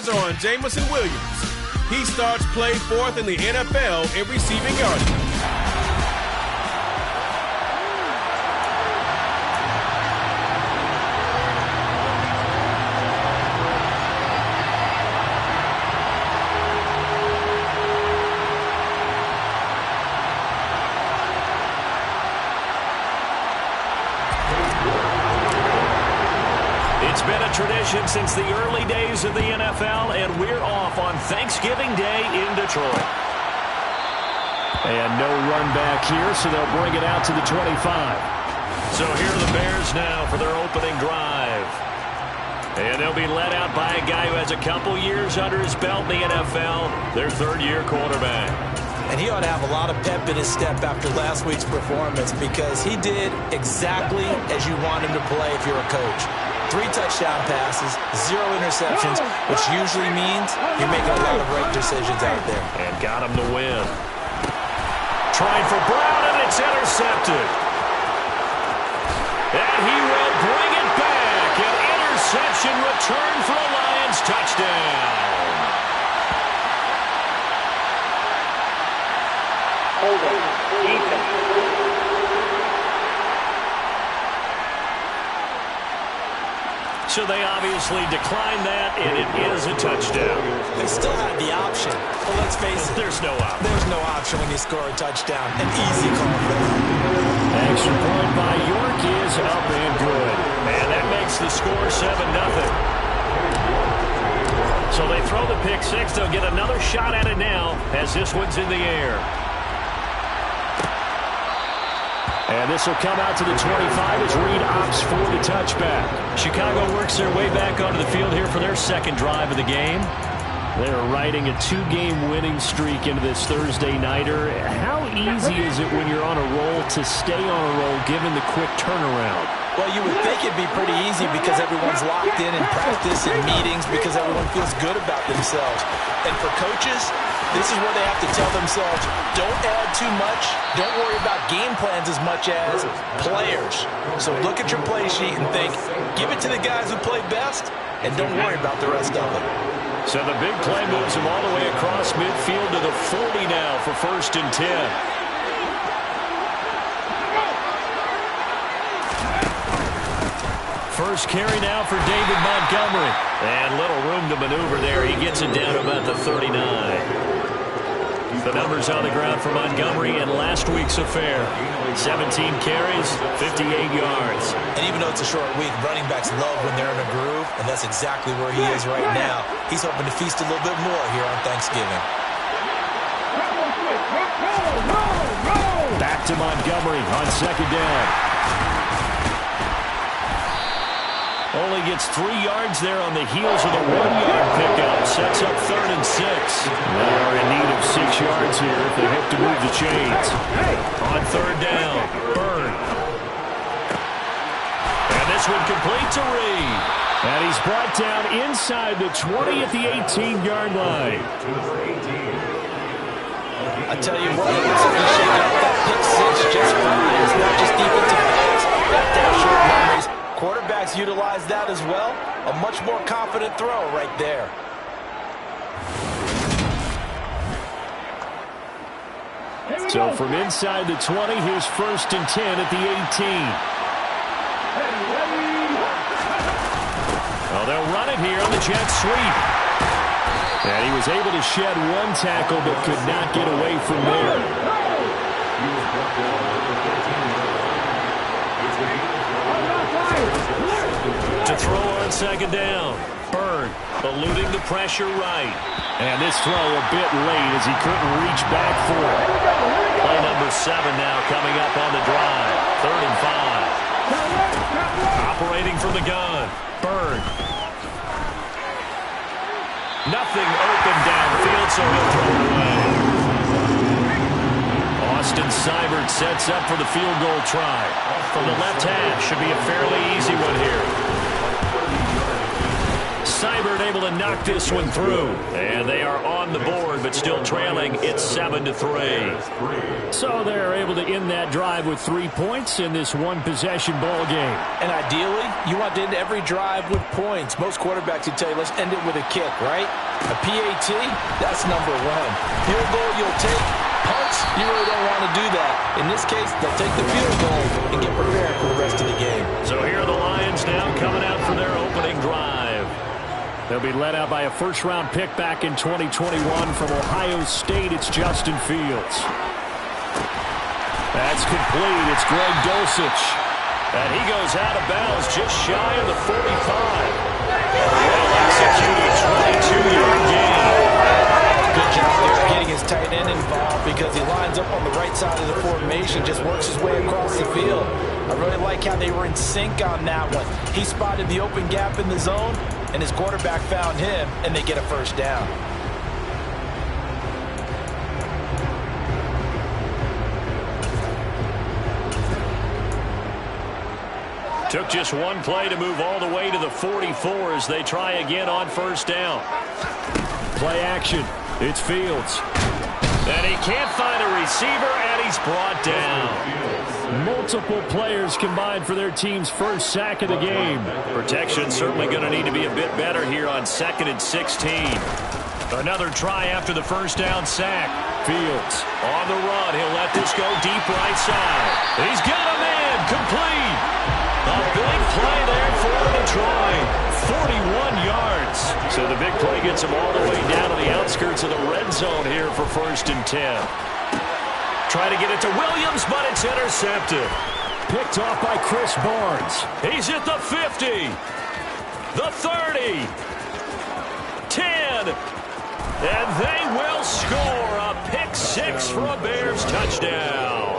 eyes are on Jamison Williams. He starts play fourth in the NFL in receiving yardage. It's been a tradition since the early days of the NFL, and we're off on Thanksgiving Day in Detroit. And no run back here, so they'll bring it out to the 25. So here are the Bears now for their opening drive. And they'll be led out by a guy who has a couple years under his belt in the NFL, their third-year quarterback. And he ought to have a lot of pep in his step after last week's performance because he did exactly as you want him to play if you're a coach. 3 touchdown passes, 0 interceptions, which usually means you're making a lot of right decisions out there. And got him to win. Trying for Brown, and it's intercepted. And he will bring it back. An interception return for a Lions touchdown. Hold on. Defense. So they obviously declined that, and it is a touchdown. They still had the option. But let's face it. There's no option. There's no option when you score a touchdown. An easy call for them. Extra point by York is up and good. And that makes the score 7-0. So they throw the pick six. They'll get another shot at it now as this one's in the air. And this will come out to the 25 as Reed opts for the touchback. Chicago works their way back onto the field here for their second drive of the game. They're riding a 2-game winning streak into this Thursday nighter. How easy is it when you're on a roll to stay on a roll given the quick turnaround? Well, you would think it'd be pretty easy because everyone's locked in practice and meetings because everyone feels good about themselves. And for coaches, this is where they have to tell themselves, don't add too much. Don't worry about game plans as much as players. So look at your play sheet and think, give it to the guys who play best, and don't worry about the rest of it. So the big play moves him all the way across midfield to the 40 now for 1st and 10. First carry now for David Montgomery. And little room to maneuver there. He gets it down to about the 39. The numbers on the ground for Montgomery in last week's affair. 17 carries, 58 yards. And even though it's a short week, running backs love when they're in a groove, and that's exactly where he is right now. He's hoping to feast a little bit more here on Thanksgiving. Back to Montgomery on 2nd down. Only gets 3 yards there on the heels of the 1-yard pickup. Sets up 3rd and 6. They are in need of 6 yards here if they hope to move the chains. On 3rd down, Byrd. And this one complete to Reed. And he's brought down inside the 20 at the 18-yard line. I tell you what, it looks like he's shaking up that pick six just fine. It's not just defensive backs that have short memories. Quarterbacks utilize that as well. A much more confident throw right there. So from inside the 20, here's 1st and 10 at the 18. Well, they'll run it here on the jet sweep. And he was able to shed 1 tackle but could not get away from there. To throw on 2nd down. Byrd eluding the pressure right. And this throw a bit late as he couldn't reach back for it. Play number 7 now coming up on the drive. 3rd and 5. Operating from the gun. Byrd. Nothing open downfield, so he'll throw it away. Austin Seibert sets up for the field goal try. From the left hash, should be a fairly easy one here. Seibert able to knock this one through. And they are on the board, but still trailing. It's 7-3. So they're able to end that drive with 3 points in this one-possession ball game. And ideally, you want to end every drive with points. Most quarterbacks would tell you, let's end it with a kick, right? A PAT, that's number one. Field goal you'll take. Punts, you really don't want to do that. In this case, they'll take the field goal and get prepared for the rest of the game. So here are the Lions now coming out for their opening drive. They'll be led out by a first-round pick back in 2021 from Ohio State. It's Justin Fields. That's complete. It's Greg Dulcich. And he goes out of bounds just shy of the 45. Well-executed 22-yard gain. Good job there getting his tight end involved because he lines up on the right side of the formation, just works his way across the field. I really like how they were in sync on that one. He spotted the open gap in the zone, and his quarterback found him, and they get a first down. Took just one play to move all the way to the 44 as they try again on first down. Play action. It's Fields. And he can't find a receiver, and he's brought down. Multiple players combined for their team's first sack of the game. Protection certainly going to need to be a bit better here on 2nd and 16. Another try after the first down sack. Fields on the run. He'll let this go deep right side. He's got a man complete. A big play there for Detroit. 41 yards. So the big play gets him all the way down to the outskirts of the red zone here for 1st and 10. Try to get it to Williams, but it's intercepted. Picked off by Chris Barnes. He's at the 50. The 30. 10. And they will score a pick six for a Bears touchdown.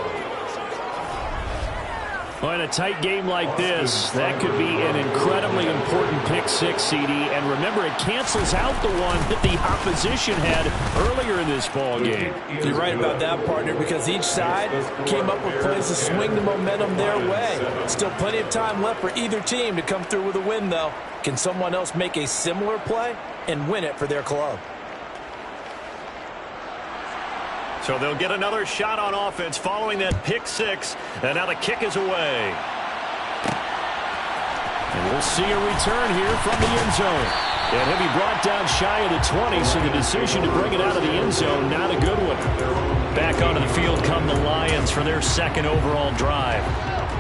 Well, in a tight game like this, that could be an incredibly important pick six, CD. And remember, it cancels out the one that the opposition had earlier in this ball game. You're right about that, partner, because each side came up with plays to swing the momentum their way. Still plenty of time left for either team to come through with a win, though. Can someone else make a similar play and win it for their club? So they'll get another shot on offense following that pick six. And now the kick is away. And we'll see a return here from the end zone. And he'll be brought down shy of the 20, so the decision to bring it out of the end zone, not a good one. Back onto the field come the Lions for their second overall drive.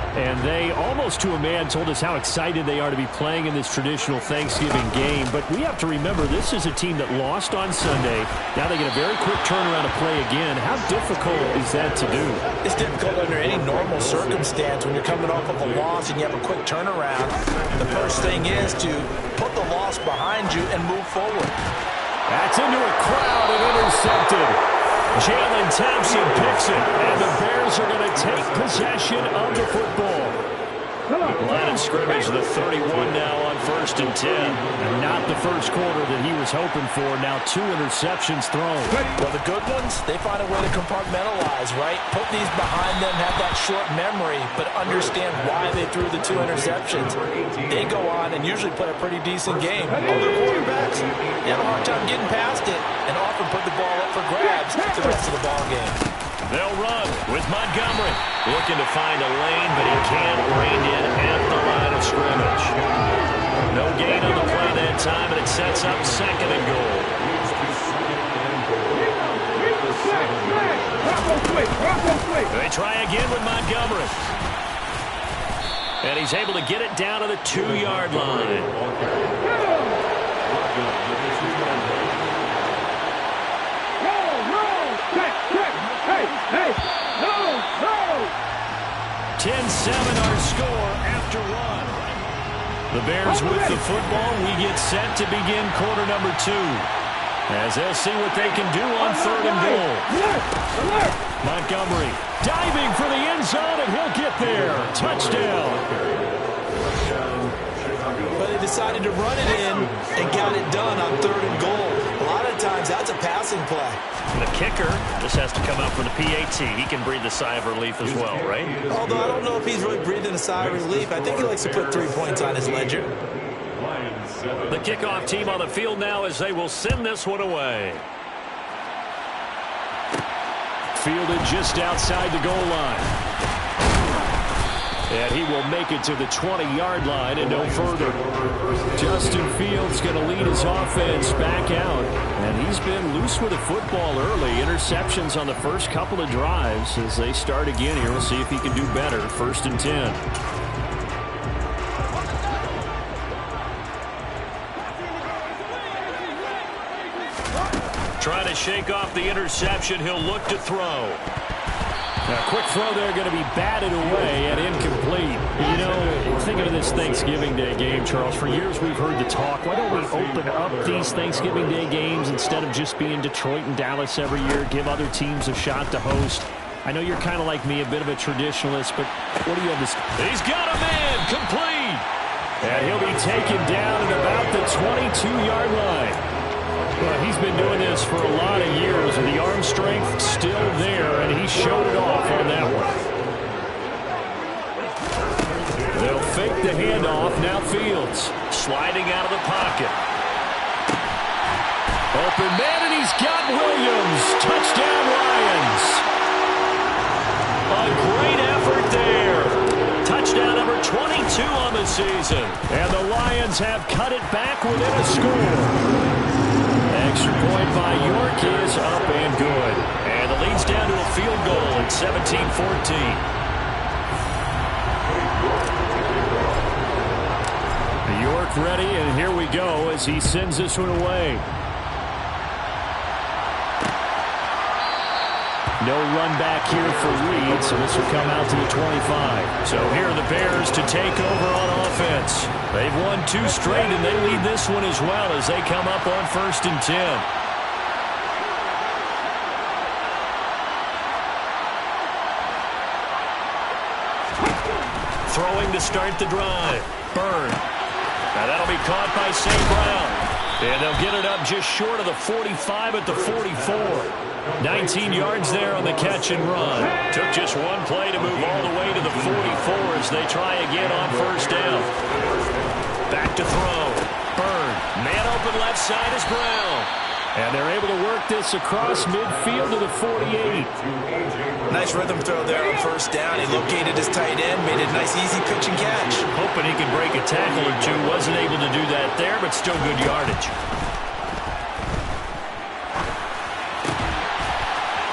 And they, almost to a man, told us how excited they are to be playing in this traditional Thanksgiving game. But we have to remember, this is a team that lost on Sunday. Now they get a very quick turnaround to play again. How difficult is that to do? It's difficult under any normal circumstance when you're coming off of a loss and you have a quick turnaround. The first thing is to put the loss behind you and move forward. That's into a crowd and intercepted. Jalen Thompson picks it, and the Bears are going to take possession of the football. Line of scrimmage, the 31 now on 1st and 10. And not the first quarter that he was hoping for. Now 2 interceptions thrown. Well, the good ones, they find a way to compartmentalize, right? Put these behind them, have that short memory, but understand why they threw the 2 interceptions. They go on and usually play a pretty decent game. Other quarterbacks, they have a hard time getting past it and often put the ball up for grabs the rest of the ball game. They'll run with Montgomery. Looking to find a lane, but he can't rein in at the line of scrimmage. No gain on the play that time, and it sets up 2nd and goal. They try again with Montgomery. And he's able to get it down to the 2-yard line. 10-7 our score after 1. The Bears with the football. We get set to begin quarter number 2. As they'll see what they can do on 3rd and goal. Montgomery diving for the end zone, and he'll get there. Touchdown. But they decided to run it in and got it done on 3rd and goal. A lot of times that's a passing play. And the kicker just has to come out for the PAT. He can breathe a sigh of relief as well, right? Although I don't know if he's really breathing a sigh of relief. I think he likes to put 3 points on his ledger. The kickoff team on the field now as they will send this one away. Fielded just outside the goal line. And he will make it to the 20-yard line and no further. Justin Fields going to lead his offense back out. And he's been loose with the football early. Interceptions on the first couple of drives as they start again here. We'll see if he can do better. 1st and 10. Trying to shake off the interception. He'll look to throw. Now, quick throw there going to be batted away and incomplete. You know, thinking of this Thanksgiving Day game, Charles, for years we've heard the talk, why don't we open up these Thanksgiving Day games instead of just being Detroit and Dallas every year, give other teams a shot to host? I know you're kind of like me, a bit of a traditionalist, but what do you have to say? He's got a man, complete. And he'll be taken down at about the 22-yard line. Well, he's been doing this for a lot of years, and the arm strength still there, and he showed it off on that one. They'll fake the handoff. Now Fields Sliding out of the pocket. open man, and he's got Williams. Touchdown, Lions. A great effort there. Touchdown number 22 on the season. And the Lions have cut it back within a score. Extra point by York is up and good. And the lead's down to a field goal at 17-14. York ready, and here we go as he sends this one away. No run back here for Reed, so this will come out to the 25. So here are the Bears to take over on offense. They've won 2 straight, and they lead this one as well as they come up on 1st and 10. Throwing to start the drive. Byrne. Now that'll be caught by St. Brown. And they'll get it up just short of the 45 at the 44. 19 yards there on the catch and run. Took just one play to move all the way to the 44 as they try again on 1st down. Back to throw. Byrne. Man open left side is Brown. And they're able to work this across midfield to the 48. Nice rhythm throw there on 1st down. He located his tight end, made a nice easy pitch and catch. Hoping he could break a tackle or two. Wasn't able to do that there, but still good yardage.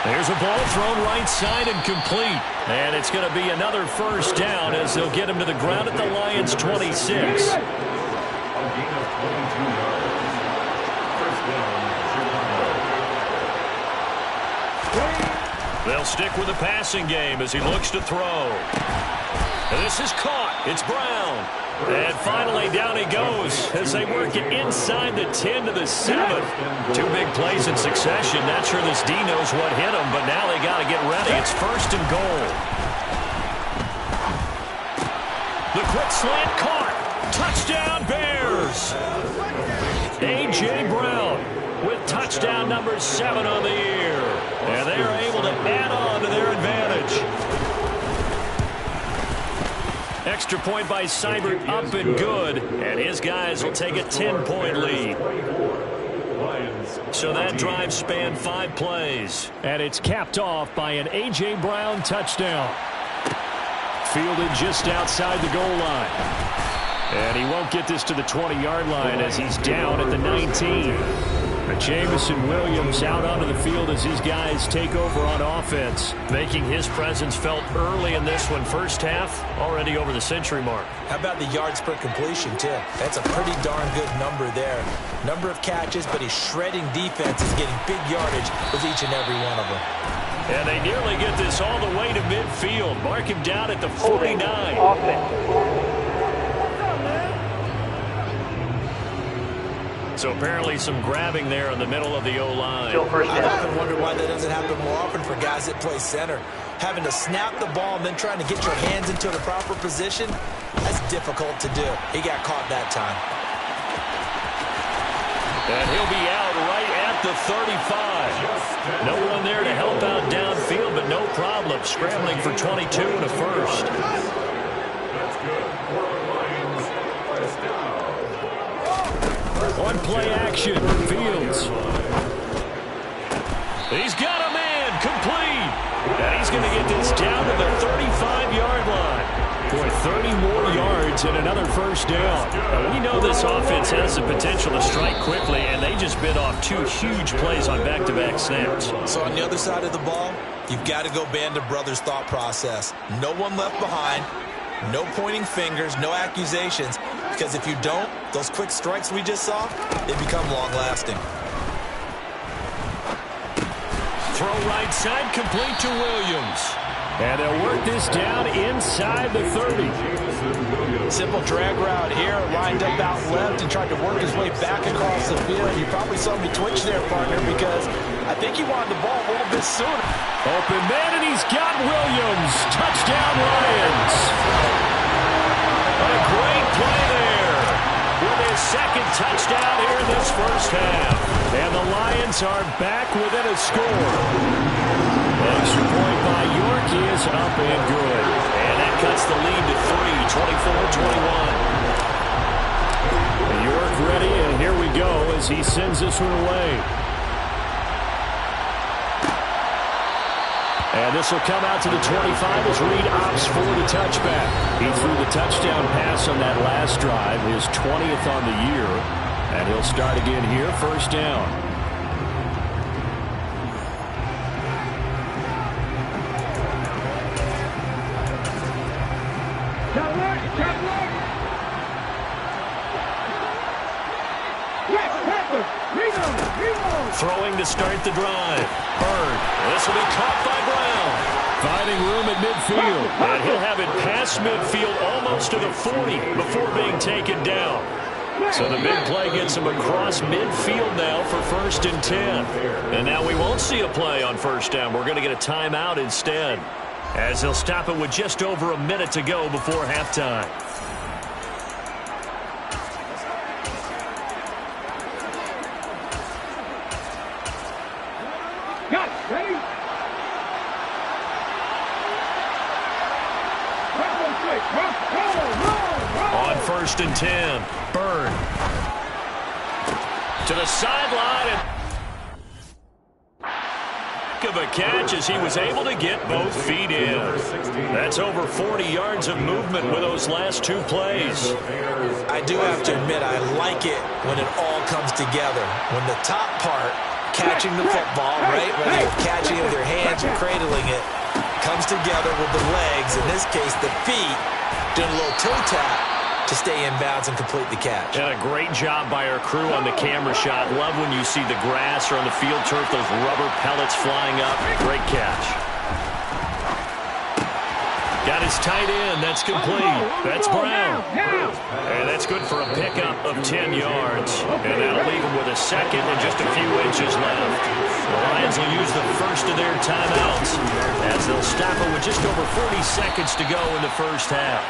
There's a ball thrown right side and complete. And it's going to be another 1st down as they'll get him to the ground at the Lions' 26. They'll stick with the passing game as he looks to throw. And this is caught. It's Brown. And finally down he goes as they work it inside the 10 to the 7. 2 big plays in succession. Not sure this D knows what hit him, but now they got to get ready. It's 1st and goal. The quick slant caught. Touchdown Bears. A.J. Brown with touchdown number 7 on the year. And they are able to add on to their advantage. Extra point by Seibert up and good. And his guys will take a 10-point lead. So that drive spanned 5 plays. And it's capped off by an A.J. Brown touchdown. Fielded just outside the goal line. And he won't get this to the 20-yard line as he's down at the 19. But Jamison Williams out onto the field as his guys take over on offense. Making his presence felt early in this one. First half, already over the century mark. How about the yards per completion, too? That's a pretty darn good number there. Number of catches, but his shredding defense is getting big yardage with each and every one of them. And they nearly get this all the way to midfield. Mark him down at the 49. Offense. So apparently some grabbing there in the middle of the O-line. I've often wondered why that doesn't happen more often for guys that play center. Having to snap the ball and then trying to get your hands into the proper position, that's difficult to do. He got caught that time. And he'll be out right at the 35. No one there to help out downfield, but no problem. Scrambling for 22 and a first. That's good. On play action, Fields. He's got a man, complete. And he's going to get this down to the 35-yard line. Boy, 30 more yards and another first down. Now, we know this offense has the potential to strike quickly, and they just bit off 2 huge plays on back-to-back snaps. So on the other side of the ball, you've got to go Band of Brothers thought process. No one left behind, no pointing fingers, no accusations, because if you don't, those quick strikes we just saw, they become long-lasting. Throw right side, complete to Williams. And they'll work this down inside the 30. Simple drag route here, lined up out left and tried to work his way back across the field. You probably saw me twitch there, partner, because I think he wanted the ball a little bit sooner. Open man, and he's got Williams. Touchdown, Lions. A great play there with his second touchdown here in this first half. And the Lions are back within a score. Extra point by York is up and good. And that cuts the lead to 3, 24-21. York ready, and here we go as he sends this one away. And this will come out to the 25 as Reed opts for the touchback. He threw the touchdown pass on that last drive, his 20th on the year. And he'll start again here, first down. Throwing to start the drive. Bird. This will be caught by Brown. Finding room at midfield. And he'll have it past midfield almost to the 40 before being taken down. So the big play gets him across midfield now for 1st and 10. And now we won't see a play on first down. We're going to get a timeout instead, as he'll stop it with just over a minute to go before halftime. on 1st and 10. Bird to the sideline, and of a catch as he was able to get both feet in. That's over 40 yards of movement with those last 2 plays. I do have to admit, I like it when it all comes together. When the top part, catching the football, right, whether you're catching it with your hands or cradling it, comes together with the legs, in this case the feet, doing a little toe tap to stay in bounds and complete the catch. And a great job by our crew on the camera shot. Love when you see the grass or on the field turf, those rubber pellets flying up. Great catch. Got his tight end. That's complete. That's Brown. And that's good for a pickup of 10 yards. And that'll leave him with a second and just a few inches left. The Lions will use the first of their timeouts as they'll stop it with just over 40 seconds to go in the first half.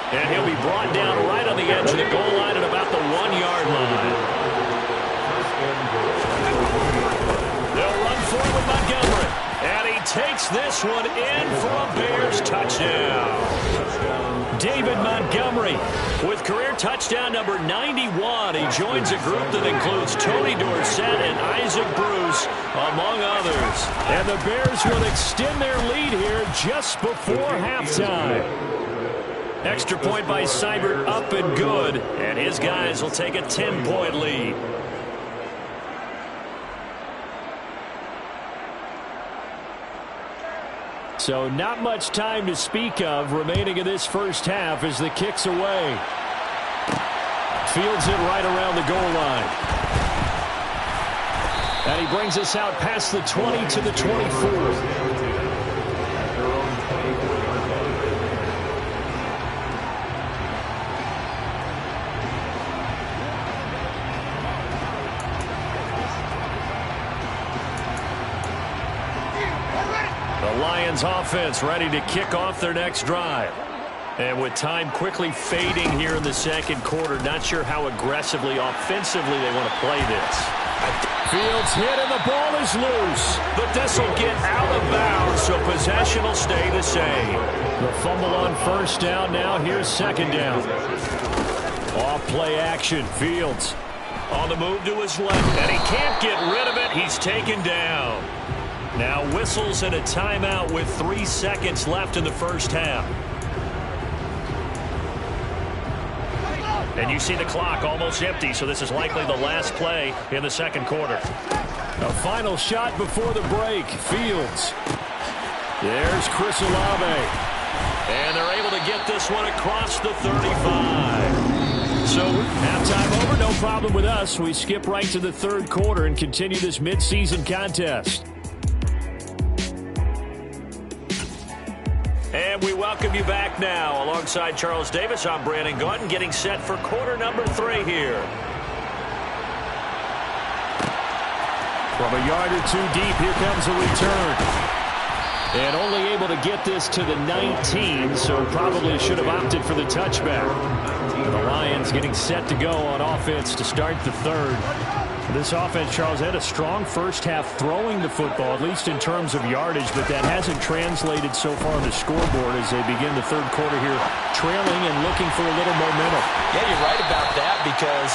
And he'll be brought down right on the edge of the goal line at about the 1-yard line. They'll run forward with Montgomery. And he takes this one in for a Bears touchdown. David Montgomery with career touchdown number 91. He joins a group that includes Tony Dorsett and Isaac Bruce, among others. And the Bears will extend their lead here just before halftime. Extra point by Seibert, up and good. And his guys will take a 10-point lead. So not much time to speak of remaining in this first half as the kick's away. Fields it right around the goal line. And he brings us out past the 20 to the 24. Lions offense ready to kick off their next drive. And with time quickly fading here in the second quarter, not sure how aggressively, offensively they want to play this. Fields hit and the ball is loose. But this will get out of bounds, so possession will stay the same. The fumble on first down now. Here's second down. Off play action. Fields On the move to his left, and he can't get rid of it. He's taken down. Now whistles and a timeout with 3 seconds left in the first half. And you see the clock almost empty, so this is likely the last play in the second quarter. A final shot before the break. Fields. There's Chris Olave. And they're able to get this one across the 35. So halftime over, no problem with us. We skip right to the third quarter and continue this midseason contest. And we welcome you back now. Alongside Charles Davis, I'm Brandon Gaudin, getting set for quarter number 3 here. From a yard or two deep, here comes a return. And only able to get this to the 19, so probably should have opted for the touchback. The Lions getting set to go on offense to start the third. This offense, Charles, had a strong first half throwing the football, at least in terms of yardage, but that hasn't translated so far on the scoreboard as they begin the third quarter here, trailing and looking for a little momentum. Yeah, you're right about that because,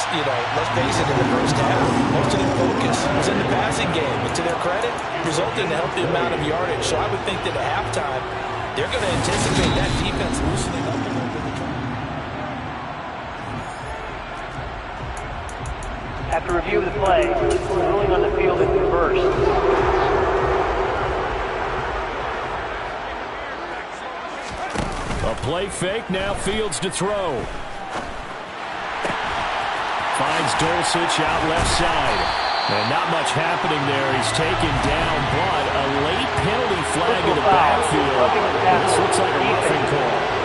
let's face it, in the first half, most of their focus was in the passing game. And to their credit, resulted in a healthy amount of yardage. So I would think that at halftime, they're going to anticipate that defense loosening up a little bit. After review of the play, ruling on the field is reversed. A play fake, now Fields to throw. Finds Dulcich out left side. And not much happening there. He's taken down, but a late penalty flag in the backfield. This looks like a roughing call.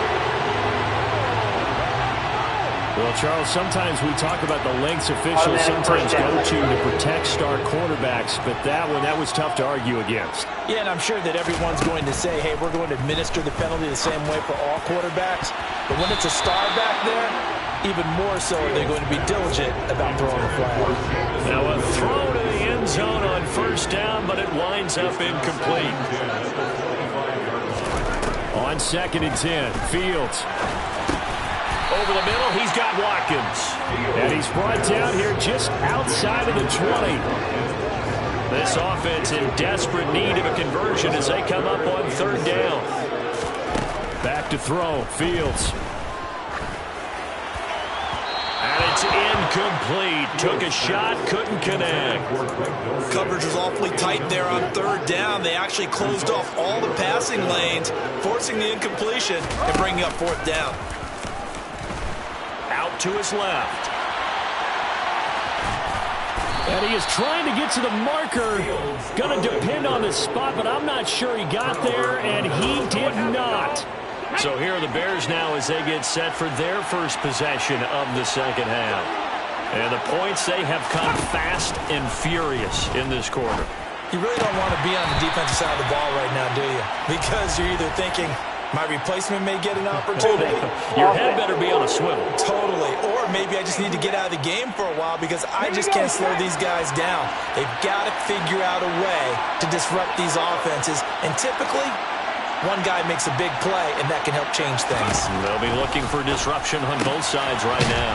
Well, Charles, sometimes we talk about the lengths officials sometimes go to protect star quarterbacks, but that was tough to argue against. Yeah, and I'm sure that everyone's going to say, hey, we're going to administer the penalty the same way for all quarterbacks. But when it's a star back there, even more so are they going to be diligent about throwing the flag. Now a throw to the end zone on first down, but it winds up incomplete. On 2nd and 10, Fields. Over the middle, he's got Watkins. And he's brought down here just outside of the 20. This offense in desperate need of a conversion as they come up on 3rd down. Back to throw, Fields. And it's incomplete. Took a shot, couldn't connect. Coverage was awfully tight there on 3rd down. They actually closed off all the passing lanes, forcing the incompletion and bringing up 4th down. Out to his left. And he is trying to get to the marker. Going to depend on the spot, but I'm not sure he got there, and he did not. So here are the Bears now as they get set for their first possession of the second half. And the points, they have come fast and furious in this quarter. You really don't want to be on the defensive side of the ball right now, do you? Because you're either thinking, my replacement may get an opportunity. Your head better be on a swivel. Totally. Or maybe I just need to get out of the game for a while because I just can't slow these guys down. They've got to figure out a way to disrupt these offenses. And typically, one guy makes a big play, and that can help change things. They'll be looking for disruption on both sides right now.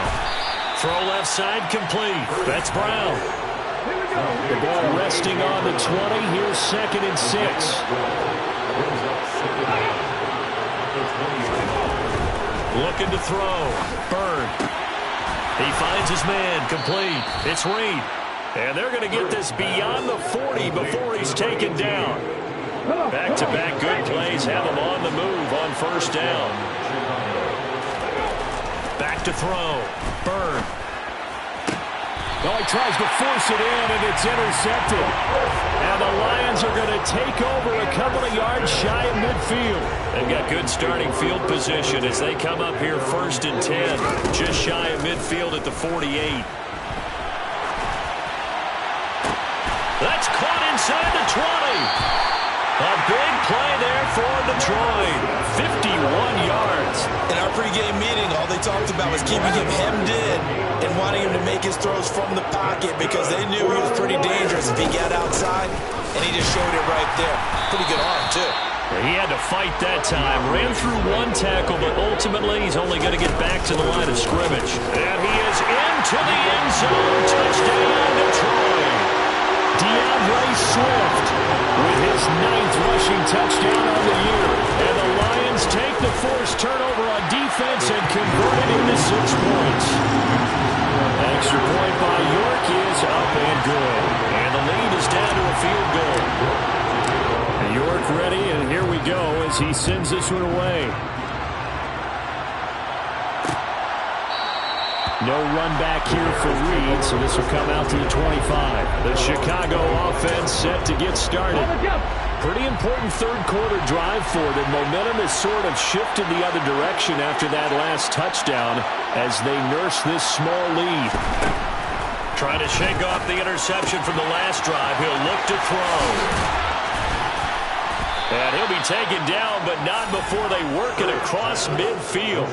Throw left side complete. That's Brown. The ball resting on the 20. Here's 2nd and 6. Looking to throw. Bird. He finds his man. Complete. It's Reed. And they're going to get this beyond the 40 before he's taken down. Back-to-back good plays have him on the move on 1st down. Back to throw. Bird. Well, he tries to force it in, and it's intercepted. And the Lions are going to take over a couple of yards shy of midfield. They've got good starting field position as they come up here 1st and 10, just shy of midfield at the 48. That's caught inside the 20. A big play there for Detroit. 51 yards. In our pregame meeting, all they talked about was keeping him hemmed in and wanting him to make his throws from the pocket because they knew he was pretty dangerous if he got outside, and he just showed it right there. Pretty good arm, too. He had to fight that time. Ran through one tackle, but ultimately he's only going to get back to the line of scrimmage. And he is into the end zone. Touchdown, Detroit. DeAndre Swift with his 9th rushing touchdown on the year. And the Lions take the forced turnover on defense and convert it into 6 points. Extra point by York is up and good. And the lead is down to a field goal. York ready, and here we go as he sends this one away. No run back here for Reed, so this will come out to the 25. The Chicago offense set to get started. Pretty important third-quarter drive for them. Momentum has sort of shifted the other direction after that last touchdown as they nurse this small lead. Trying to shake off the interception from the last drive. He'll look to throw. And he'll be taken down, but not before they work it across midfield.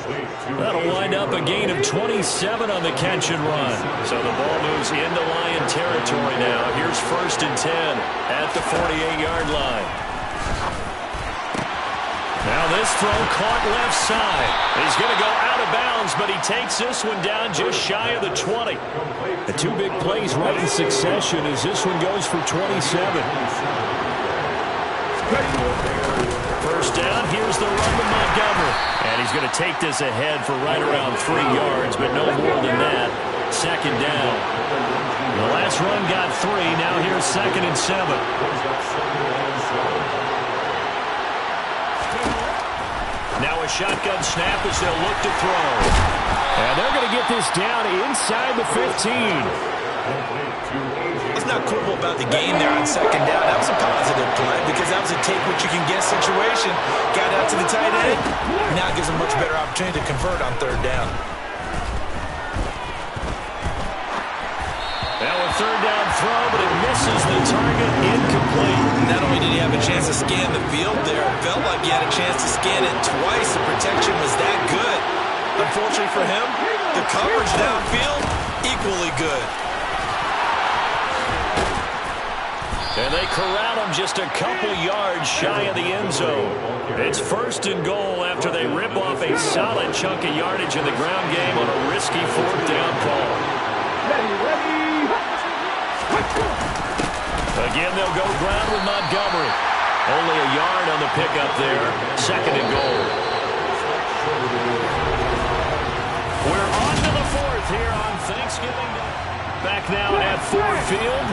That'll wind up a gain of 27 on the catch and run. So the ball moves into Lion territory now. Here's 1st and 10 at the 48-yard line. Now this throw caught left side. He's going to go out of bounds, but he takes this one down just shy of the 20. The 2 big plays right in succession as this one goes for 27. First down, here's the run to Montgomery. And he's going to take this ahead for right around 3 yards, but no more than that. 2nd down. The last run got 3. Now here's 2nd and 7. Now a shotgun snap as they'll look to throw. And they're going to get this down inside the 15. Let's not quibble about the gain there on 2nd down. That was a positive play because that was a take-what-you-can-get situation. Got out to the tight end. Now it gives them a much better opportunity to convert on 3rd down. Now a 3rd down throw, but it misses the target. Incomplete. Not only did he have a chance to scan the field there, it felt like he had a chance to scan it twice. The protection was that good. Unfortunately for him, the coverage downfield, equally good. And they corral him just a couple yards shy of the end zone. It's 1st and goal after they rip off a solid chunk of yardage in the ground game on a risky 4th down call. Again, they'll go ground with Montgomery. Only a yard on the pickup there. 2nd and goal. We're on to the 4th here on Thanksgiving Day. Back now at Ford Field.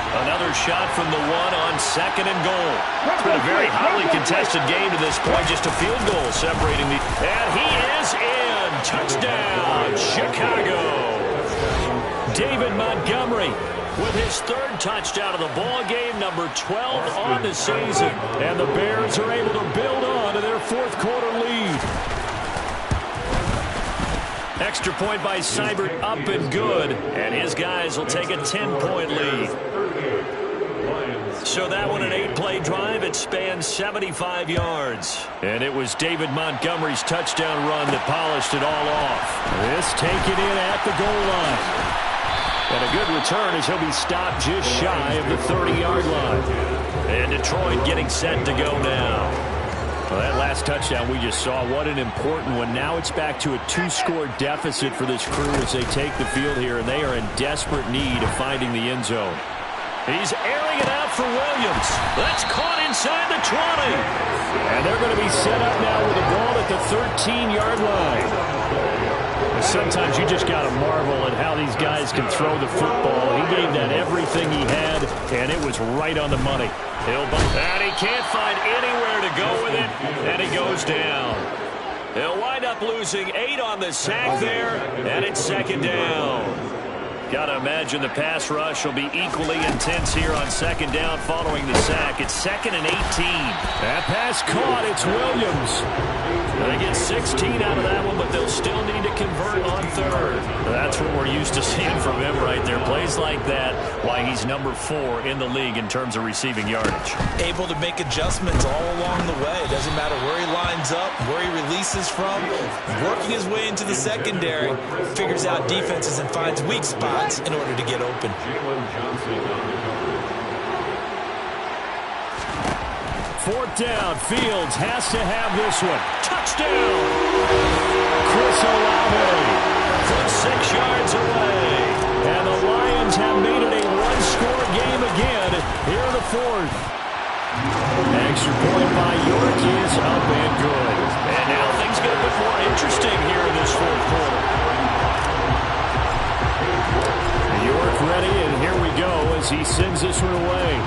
Another shot from the 1 on 2nd and goal. It's been a very hotly contested game to this point. Just a field goal separating the... And he is in. Touchdown, Chicago. David Montgomery with his 3rd touchdown of the ball game, number 12 on the season. And the Bears are able to build on to their 4th quarter lead. Extra point by Seibert, up and good. And his guys will take a 10-point lead. So that one, an 8-play drive. It spans 75 yards. And it was David Montgomery's touchdown run that polished it all off. This taken in at the goal line. And a good return as he'll be stopped just shy of the 30-yard line. And Detroit getting set to go now. Well, that last touchdown we just saw, what an important one. Now it's back to a 2-score deficit for this crew as they take the field here, and they are in desperate need of finding the end zone. He's airing it out for Williams. That's caught inside the 20. And they're going to be set up now with the ball at the 13-yard line. Sometimes you just got to marvel at how these guys can throw the football. He gave that everything he had, and it was right on the money. And he can't find anywhere to go with it, and he goes down. They'll wind up losing 8 on the sack there, and it's 2nd down. Got to imagine the pass rush will be equally intense here on 2nd down following the sack. It's 2nd and 18. That pass caught. It's Williams. They get 16 out of that one, but they'll still need to convert on 3rd. That's what we're used to seeing from him right there. Plays like that, why he's number 4 in the league in terms of receiving yardage. Able to make adjustments all along the way. Doesn't matter where he lines up, where he releases from. Working his way into the secondary, figures out defenses and finds weak spots in order to get open. 4th down. Fields has to have this one. Touchdown! Chris Olave from 6 yards away. And the Lions have made it a one-score game again here in the 4th. Extra point by York is up and good. And now things get a bit more interesting here in this 4th quarter. York ready, and here we go as he sends this one away.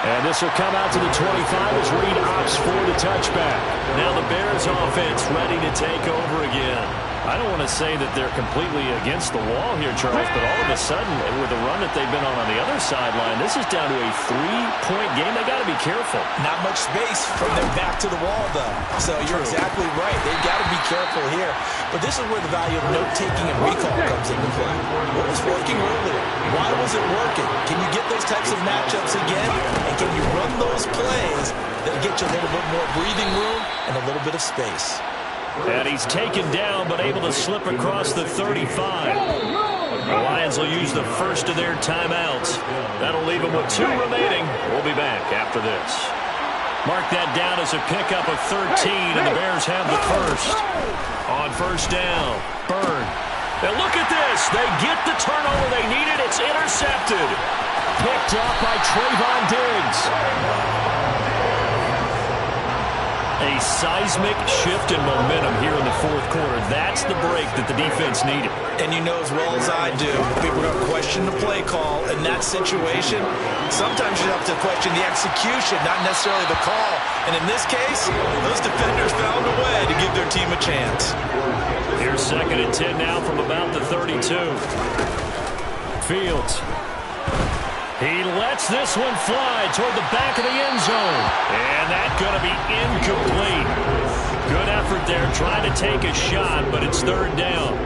And this will come out to the 25 as Reed opts for the touchback. Now the Bears offense ready to take over again. I don't want to say that they're completely against the wall here, Charles, but all of a sudden, with the run that they've been on the other sideline, this is down to a 3-point game. They got to be careful. Not much space from their back to the wall, though. So you're exactly right. They've got to be careful here. But this is where the value of note-taking and recall comes into play. What was working earlier? Why was it working? Can you get those types of matchups again? And can you run those plays that get you a little bit more breathing room and a little bit of space? And he's taken down, but able to slip across the 35. The Lions will use the first of their timeouts. That'll leave them with 2 remaining. We'll be back after this. Mark that down as a pickup of 13, and the Bears have the first. On 1st down, Byrne. And look at this. They get the turnover they needed. It's intercepted. Picked up by Trayvon Diggs. A seismic shift in momentum here in the 4th quarter. That's the break that the defense needed. And you know as well as I do, people are going to question the play call in that situation. Sometimes you have to question the execution, not necessarily the call. And in this case, those defenders found a way to give their team a chance. Here's 2nd and 10 now from about the 32. Fields. He lets this one fly toward the back of the end zone. And that's going to be incomplete. Good effort there trying to take a shot, but it's 3rd down.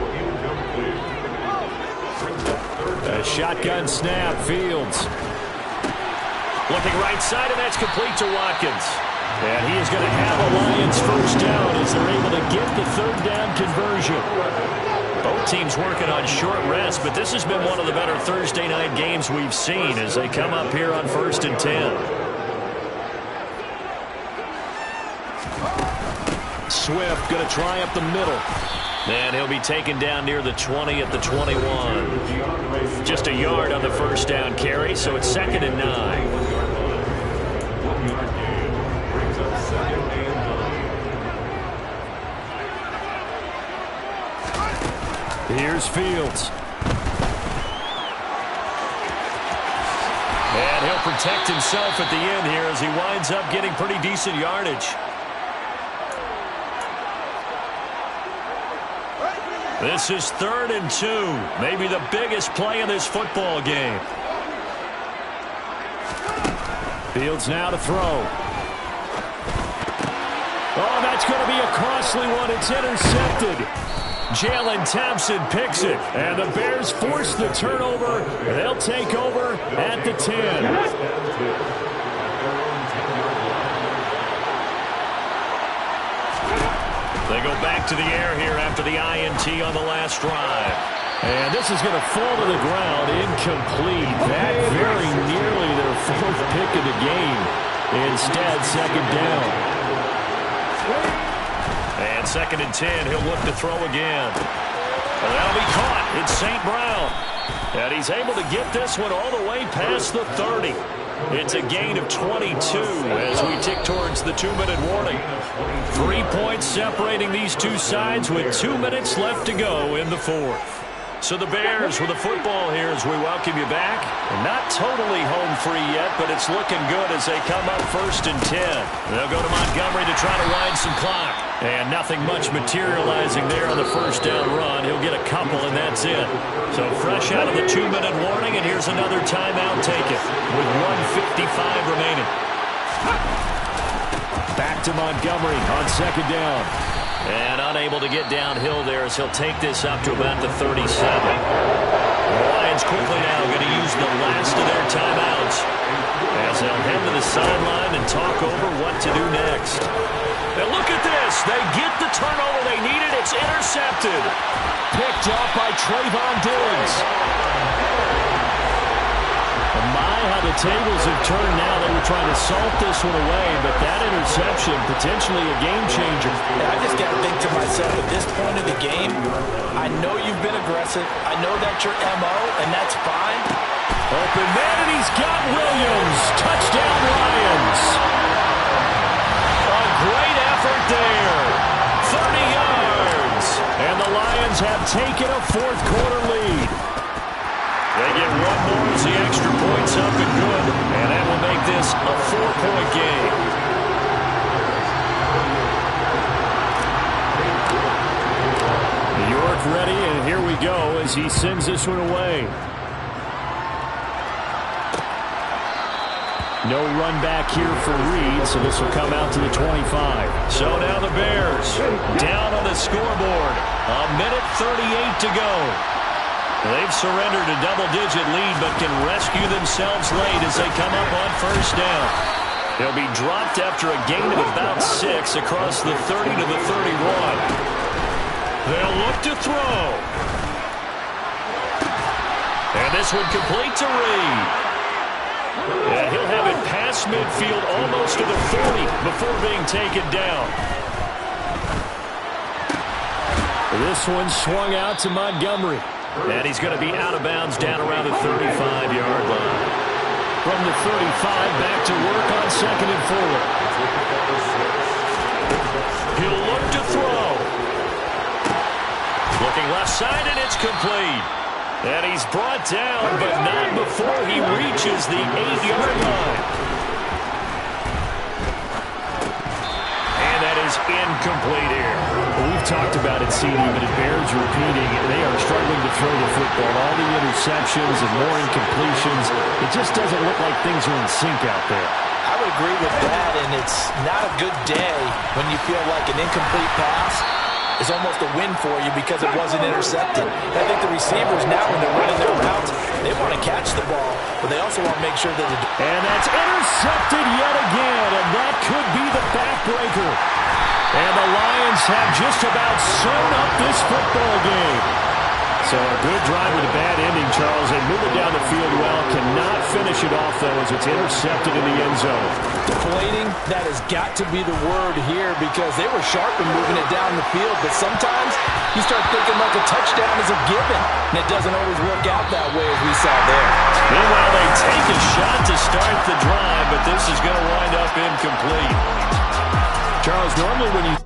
A shotgun snap, Fields. Looking right side, and that's complete to Watkins. And he is going to have a Lions first down as they're able to get the 3rd down conversion. Both teams working on short rest, but this has been one of the better Thursday night games we've seen as they come up here on 1st and 10. Swift going to try up the middle. And he'll be taken down near the 20 at the 21. Just a yard on the 1st down carry, so it's 2nd and 9. Here's Fields. And he'll protect himself at the end here as he winds up getting pretty decent yardage. This is 3rd and 2. Maybe the biggest play in this football game. Fields now to throw. Oh, that's going to be a costly one. It's intercepted. Jalen Thompson picks it, and the Bears force the turnover. They'll take over at the 10. They go back to the air here after the INT on the last drive. And this is going to fall to the ground, incomplete. That very nearly their 4th pick of the game. Instead, 2nd down. And 2nd and 10, he'll look to throw again. And that'll be caught. It's St. Brown. And he's able to get this one all the way past the 30. It's a gain of 22 as we tick towards the 2-minute warning. 3 points separating these two sides with 2 minutes left to go in the 4th. So the Bears with the football here as we welcome you back. Not totally home free yet, but it's looking good as they come up 1st and 10. They'll go to Montgomery to try to wind some clock. And nothing much materializing there on the 1st down run. He'll get a couple, and that's it. So fresh out of the 2-minute warning, and here's another timeout taken with 1:55 remaining. Back to Montgomery on 2nd down. And unable to get downhill there as he'll take this up to about the 37. The Lions quickly now going to use the last of their timeouts as they'll head to the sideline and talk over what to do next. And look at this. They get the turnover they needed. It's intercepted. Picked up by Trayvon Diggs. how the tables have turned now. They were trying to salt this one away, but that interception, potentially a game changer. And I just got to think to myself, at this point of the game, I know you've been aggressive. I know that's your MO, and that's fine. Open man, and he's got Williams. Touchdown, Lions. A great effort there. 30 yards. And the Lions have taken a fourth quarter lead. They get one more as the extra point's up and good. And that will make this a 4-point game. New York ready, and here we go as he sends this one away. No run back here for Reed, so this will come out to the 25. So now the Bears down on the scoreboard. A minute 38 to go. They've surrendered a double-digit lead, but can rescue themselves late as they come up on first down. They'll be dropped after a gain of about 6 across the 30 to the 31. They'll look to throw. And this one complete to Reed. And he'll have it past midfield almost to the 40 before being taken down. This one swung out to Montgomery. And he's going to be out of bounds down around the 35-yard line. From the 35, back to work on 2nd and 4. He'll look to throw. Looking left side, and it's complete. And he's brought down, but not before he reaches the 8-yard line. And that is incomplete here. We've talked about it, CD, but it bears repeating. They are struggling to throw the football. All the interceptions and more incompletions. It just doesn't look like things are in sync out there. I would agree with that, and it's not a good day when you feel like an incomplete pass is almost a win for you because it wasn't intercepted. I think the receivers now, when they're running their routes, they want to catch the ball, but they also want to make sure that and that's intercepted yet again, and that could be the backbreaker. And the Lions have just about sewn up this football game. So a good drive with a bad ending, Charles. They move it down the field well, cannot finish it off, though, as it's intercepted in the end zone. Deflating, that has got to be the word here because they were sharp in moving it down the field, but sometimes you start thinking like a touchdown is a given, and it doesn't always work out that way as we saw there. Meanwhile, they take a shot to start the drive, but this is going to wind up incomplete. Charles, normally when you